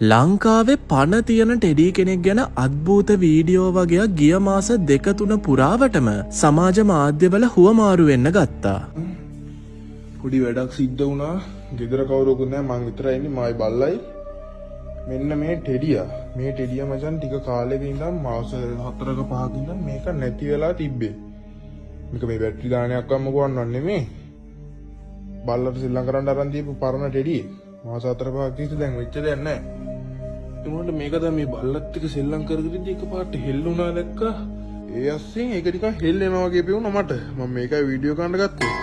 ලංකාවේ පණ තියෙන ටෙඩි කෙනෙක් ගැන අද්භූත වීඩියෝ වගේක් ගිය මාස 2-3 පුරාවටම සමාජ මාධ්‍යවල හුවමාරු වෙන්න ගත්තා. පොඩි වැඩක් සිද්ධ වුණා. ගෙදර කවුරුකුත් නැහැ, මං විතරයි ඉන්නේ, මායි බල්ලයි. මෙන්න මේ ටෙඩියා මචං ටික කාලෙක ඉඳන් මාස 4ක 5ක ඉඳන් මේක නැති වෙලා තිබ්බේ. මේක මේ බැටරි දානයක් වම්ම ගවන්නව නෙමෙයි. බල්ලට සෙල්ලම් කරන්න අරන් දීපු පරණ ටෙඩියේ. මාස 4-5ක් තිස්සේ දැන් වෙච්ච දෙයක් නැහැ. ඒකට මේක තමයි මේ බල්ලත් එක්ක සෙල්ලම් කරගෙනදී එකපාරට හෙල්ලුණා දැක්ක. ඒ අස්සෙන් ඒක නිකන් හෙල්ලෙනවා වගේ පෙවුණා මට. මම මේකයි වීඩියෝ ගන්න ගත්තේ.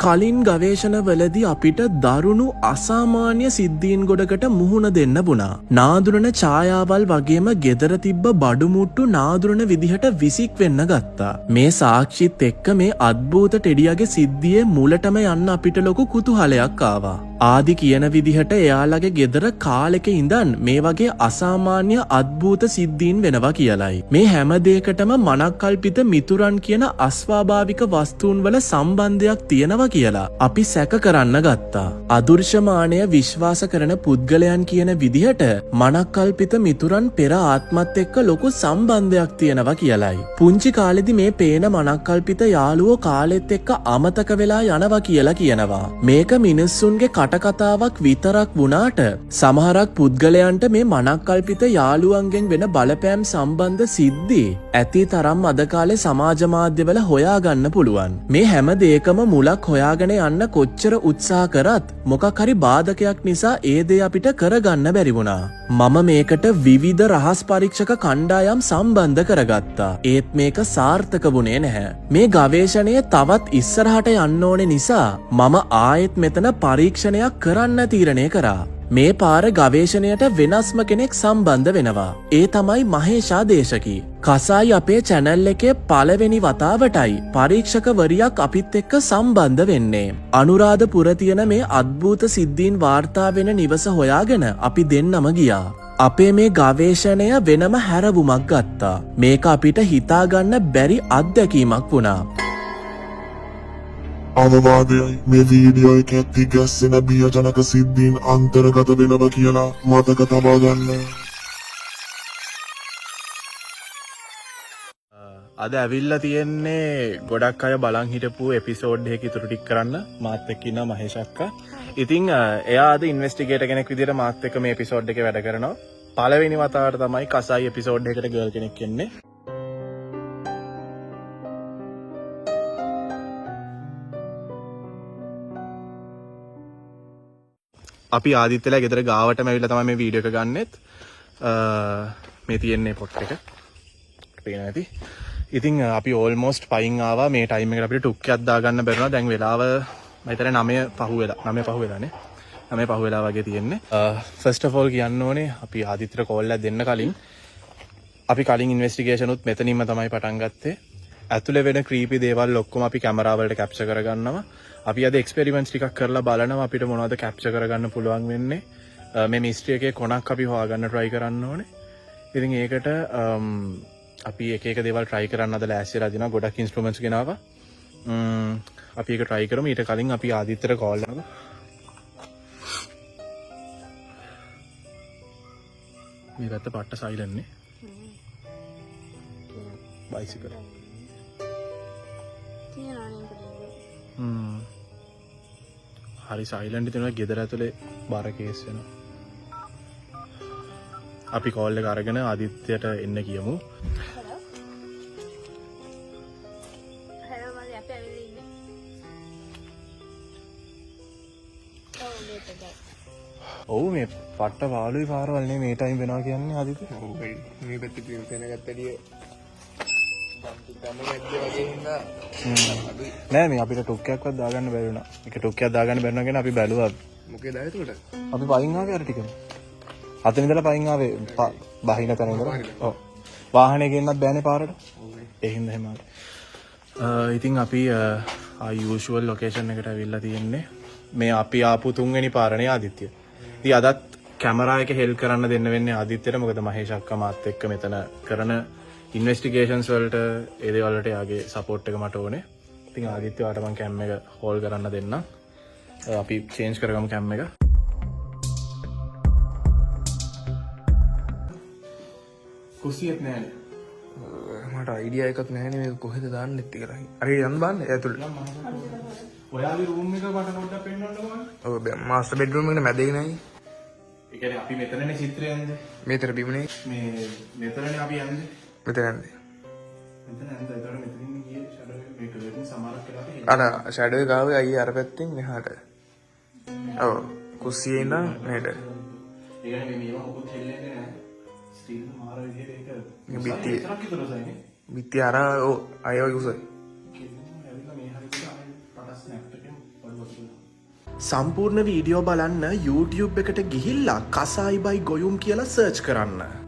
කලින් ගවේෂණවලදී අපිට දරුණු අසාමාන්‍ය සිද්ධීන් ගොඩකට මුහුණ දෙන්න වුණා. නාදුරන ඡායාවල් වගේම ගෙදර තිබ්බ බඩුමුට්ටු නාදුරන විදිහට විසික් වෙන්න ගත්තා. මේ සාක්ෂිත් එක්ක මේ අද්භූත ටෙඩියාගේ සිද්ධියේ මුලටම යන්න අපිට ලොකු කුතුහලයක් ආවා. ආදි කියන විදිහට එයාලගේ ගෙදර කාලෙක ඉඳන් මේ වගේ අසාමාන්‍ය අද්භූත සිද්ධීන් වෙනවා කියලයි. මේ හැම දෙයකටම මනක්කල්පිත මිතුරන් කියන අස්වාභාවික වස්තුන් වල සම්බන්ධයක් තියෙනවා කියලා අපි සැක කරන්න ගත්තා. අදුර්ශමානය විශ්වාස කරන පුද්ගලයන් කියන විදිහට මනක්කල්පිත මිතුරන් පෙර ආත්මත් එක්ක ලොකු සම්බන්ධයක් තියෙනවා කියලයි. පුංචි කාලෙදි මේ පේන මනක්කල්පිත යාළුවෝ කාලෙත් එක්ක අමතක වෙලා යනවා කියලා කියනවා. මේක මිනිස්සුන්ගේ කටකතාවක් විතරක් වුණාට සමහරක් පුද්ගලයන්ට මේ මනක්කල්පිත යාළුවන්ගෙන් වෙන බලපෑම් සම්බන්ධ සිද්ධි ඇති තරම් අද කාලේ සමාජ මාධ්‍යවල හොයාගන්න පුළුවන්. මේ හැම දෙයකම මුලක් හොයාගෙන යන්න කොච්චර උත්සාහ කරත් මොකක් හරි බාධකයක් නිසා ඒ දේ අපිට කරගන්න බැරි වුණා. මම මේකට විවිධ රහස් පරීක්ෂක කණ්ඩායම් සම්බන්ධ කරගත්තා. ඒත් මේක සාර්ථක වුණේ නැහැ. මේ ගවේෂණය තවත් ඉස්සරහට යන්න ඕනේ නිසා මම ආයෙත් මෙතන පරීක්ෂණයක් කරන්න තීරණය කරා. මේ පාර ගවේෂණයට වෙනස්ම කෙනෙක් සම්බන්ධ වෙනවා. ඒ තමයි මහේෂා දේශකී. කසායි අපේ channel එකේ පළවෙනි වතාවටයි පරීක්ෂකවරියක් අපිත් එක්ක සම්බන්ධ වෙන්නේ. අනුරාධපුර තියෙන මේ අද්භූත සිද්ධීන් වාර්තා වෙන නිවස හොයාගෙන අපි දෙන්නම ගියා. අපේ මේ ගවේෂණය වෙනම හැරවුමක් ගත්තා. මේක අපිට හිතාගන්න බැරි අත්දැකීමක් වුණා. අවවාදයයි මේ වීඩියෝ එකේ තිගැස්සෙන බියජනක සිද්ධීන් අන්තර්ගත වෙනවා කියලා මතක තබා ගන්න. අද ඇවිල්ලා තියෙන්නේ ගොඩක් අය බලන් හිටපු එපිසෝඩ් එකක ඉතුරු ටික කරන්න මාත් එක්ක ඉන්න මහේෂ් අක්කා. ඉතින් එයා අද ඉන්වෙස්ටිගේටර් කෙනෙක් විදිහට මාත් එක්ක මේ එපිසෝඩ් එකේ වැඩ කරනවා. පළවෙනි වතාවට තමයි කසායි එපිසෝඩ් එකකට ගර්ල් කෙනෙක් එන්නේ. අපි ආදිත්‍යලා ගෙදර ගාවටම ඇවිල්ලා තමයි මේ වීඩියෝ එක ගන්නෙත්. මේ තියෙන්නේ පොට් එක. පේනවා ඇති. ඉතින් අපි ඕල්මෝස්ට් පයින් ආවා. මේ ටයිම් එකට අපිට ටුක්කයක් දාගන්න බැරුණා. දැන් වෙලාව මම හිතන්නේ 9 පහුවෙලානේ. 9 පහුවෙලා වගේ තියෙන්නේ. ෆස්ට් ඔෆ් ඕල් කියන්න ඕනේ අපි ආදිත්‍යට කෝල් එකක් දෙන්න කලින් අපි කලින් ඉන්වෙස්ටිගේෂන් උත් මෙතනින්ම තමයි පටන් ගත්තේ. ඇතුලේ වෙන ක්‍රීපි දේවල් ඔක්කොම අපි කැමරා වලට කැප්චර් කරගන්නවා. අපි අද එක්ස්පෙරිමන්ට්ස් ටිකක් කරලා බලනවා අපිට මොනවද කැප්චර් කරගන්න පුළුවන් වෙන්නේ. මේ මිස්ට්‍රි එකේ කොනක් අපි හොයාගන්න try කරන්න ඕනේ. ඉතින් ඒකට අපි එක එක දේවල් try කරන්න අද ලෑස්තිලා දිනවා. ගොඩක් ඉන්ස්ට්‍රුමන්ට්ස් ගෙනාවා. අපි ඒක try කරමු. ඊට කලින් අපි ආදිත්‍යට කෝල් කරනවා. මේ පැත්ත පට්ට සයිලන්ට් නේ. බයිසිකල්. හරි සයිලන්ට් තියෙනවා. ගෙදර ඇතුලේ බාර කේස් වෙනවා. අපි කෝල් එක අරගෙන ආදිත්‍යයට එන්න කියමු. හලෝ මල්ලි අපි ඇවිල්ලා ඉන්නේ. ඔව් මේ පට්ට පාළුයි පාරවල් නේ මේ ටයිම් වෙනවා කියන්නේ ආදිත්‍ය. ඔව් මේ පැත්තේ තියෙන තැනකටදී නෑ මේ අපිට ටොක්කයක්වත් දාගන්න බැරි වුණා. ඒක ටොක්කයක් දාගන්න බැරි වුණා කියන අපි බැලුවා. මොකේද එතකොට? අපි පයින් ආවේ අර ටිකම. අතන ඉඳලා පයින් ආවේ බහින තැන ඉඳලා. ඔව්. වාහනේ ගෙන්නත් බෑනේ පාරට. ඒ හින්දා එහෙම ආවේ. ඉතින් අපි usual location එකට අවිල්ලා තියෙන්නේ. මේ අපි ආපු තුන්වෙනි පාරනේ ආදිත්‍ය. ඉතින් අදත් කැමරා එක හෙල්ප් කරන්න දෙන්න වෙන්නේ ආදිත්‍යට. මොකද මහේෂ් අක්කා මාත් එක්ක මෙතන කරන ඉන්වෙස්ටිගේෂන්ස් වලට ඒ දේවල් වලට යාගේ සපෝට් එක මට ඕනේ. ඉතින් ආදිත්‍ය වාට මම කැම් එක හෝල් කරන්න දෙන්නම්. අපි චේන්ජ් කරගමු කැම් එක. කුස්සියත් නෑනේ. මට අයිඩියා එකක් නැහැ නේ මේක කොහෙද දාන්න ඉති කියලා. හරි යන්න බලන්න ඇතුළට. ඔයාගේ රූම් එක මට පොඩ්ඩක් පෙන්වන්නකෝ. ඔව් මාස්ටර් බෙඩ්රූම් එකට මැදේ නයි. ඒ කියන්නේ අපි මෙතනනේ චිත්‍රය යන්නේ. මේතර බිමුනේ මේ මෙතනනේ අපි යන්නේ. මෙතන යන්නේ. මෙතන යන්නේ. ඒතකොට මෙතනින් ගියේ ෂැඩෝ මේක වෙන සමානක් කරලා අපි අර ෂැඩෝ එක ආවේ අයියේ අර පැත්තෙන් මෙහාට. ඔව් කුස්සියේ ඉඳන් මෙහෙට. ඒ කියන්නේ මේවා මොකුත් හෙල්ලෙන්නේ නැහැ. ස්ටීල් මාර විදිහට ඒක මේ බිත්තිය. විතරක් විතරයි. බිත්තිය අර ඔව් අයව යුසයි. සම්පූර්ණ වීඩියෝ බලන්න YouTube එකට ගිහිල්ලා කසායි බයි ගොයුම් කියලා සර්ච් කරන්න.